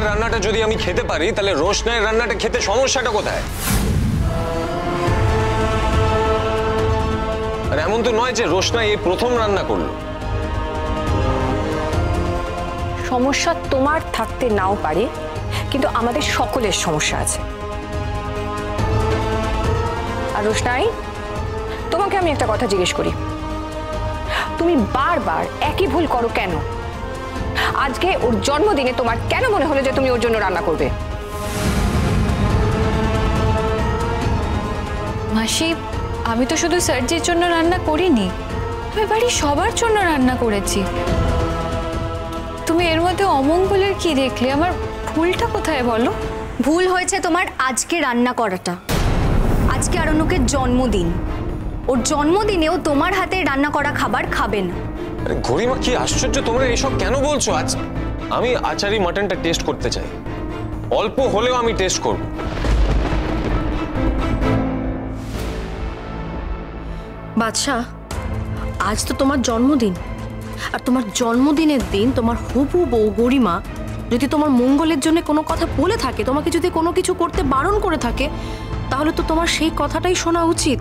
রান্নাটা যদি আমি খেতে পারি তাহলে রোশনাইয়ের রান্নাটা খেতে সমস্যাটা কোথায়? আর এমন তো নয় যে রোশনাই এই প্রথম রান্না করলো। সমস্যা তোমার থাকতে নাও পারে, কিন্তু আমাদের সকলের সমস্যা আছে। আর রোশনাই, তোমাকে আমি একটা কথা জিজ্ঞেস করি, তুমি বারবার একই ভুল করো কেন? আজকে ওর জন্মদিনে তোমার কেন মনে হলো যে তুমি ওর জন্য রান্না করবে? মাসি, আমি তো শুধু সার্জির জন্য রান্না করিনি, আমি বাড়ির সবার জন্য রান্না করেছি। তুমি এর মধ্যে অমঙ্গলের কি দেখলে? আমার ভুলটা কোথায় বলো? ভুল হয়েছে তোমার আজকে রান্না করাটা। আজকে আরণ্যকের জন্মদিন, ওর জন্মদিনেও তোমার হাতে রান্না করা খাবার খাবে না। গরিমা, কি আশ্চর্য, তোমরা এসব কেন বলছো? আজ আমি আচারি মাটনটা টেস্ট করতে চাই, অল্প হলেও আমি টেস্ট করব। বাদশা, আজ তো তোমার জন্মদিন, আর তোমার জন্মদিনের দিন তোমার হবু বউ গরিমা যদি তোমার মঙ্গলের জন্য কোনো কথা বলে থাকে, তোমাকে যদি কোনো কিছু করতে বারণ করে থাকে, তাহলে তো তোমার সেই কথাটাই শোনা উচিত।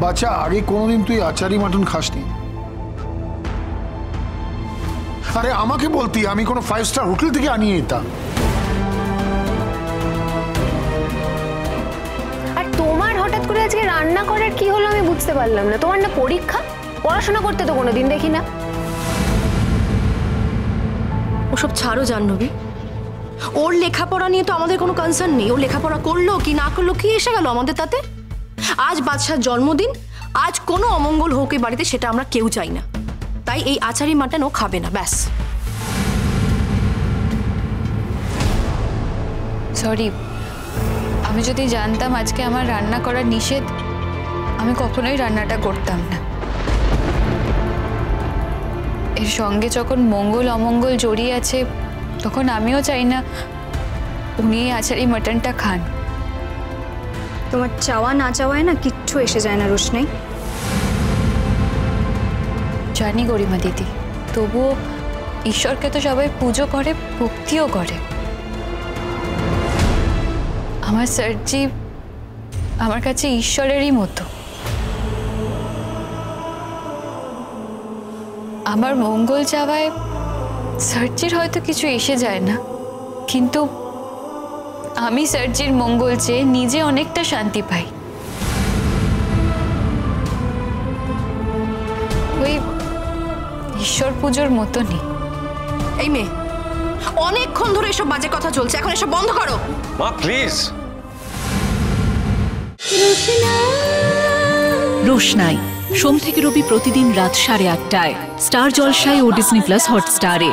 বাচ্চা, আগে কোনোদিন তুই আচারি মাটন খাসনি? আরে আমাকে বলতি, আমি কোনো 5 স্টার হোটেল থেকে আনিয়ে নিতাম। আর তোমার হঠাৎ করে আজকে রান্না করার কি হলো আমি বুঝতে পারলাম না। তোমার না পরীক্ষা? পড়াশোনা করতে তো কোনোদিন দেখি না। ওসব ছাড়ো জাহ্নবী, ওর লেখাপড়া নিয়ে তো আমাদের কোনো কনসার্ন নেই। ও লেখাপড়া করলো কি না করলো কি এসে গেল আমাদের তাতে? আজ বাদশার জন্মদিন, আজ কোনো অমঙ্গল হোক এই বাড়িতে, সেটা আমরা কেউ চাই না। তাই এই আচারি মাটন ও খাবে না, ব্যাস। সরি, আমি যদি জানতাম আজকে আমার রান্না করা নিষেধ, আমি কখনোই রান্নাটা করতাম না। এর সঙ্গে যখন মঙ্গল অমঙ্গল জড়িয়ে আছে, তখন আমিও চাই না উনি এই আচারি মাটনটা খান। তোমার চাওয়া না চাওয়ায় না কিচ্ছু এসে যায় না রোশনাই। জানি গরিমা দিদি, তবুও ঈশ্বরকে তো সবাই পুজো করে, ভক্তিও করে। আমার সার্জি আমার কাছে ঈশ্বরেরই মতো। আমার মঙ্গল চাওয়ায় সার্জির হয়তো কিছু এসে যায় না, কিন্তু আমি সার্জির মঙ্গল চেয়ে নিজে অনেকটা শান্তি পাই। ওই ঈশ্বর পুজোর মতনই। এই মেয়ে, অনেকক্ষণ ধরে এসব বাজে কথা চলছে, এখন এসব বন্ধ করো। মা প্লিজ। রোশনাই, সোম থেকে রবি প্রতিদিন রাত 8:30টায় স্টার জলসায় ও ডিজনি প্লাস হটস্টারে।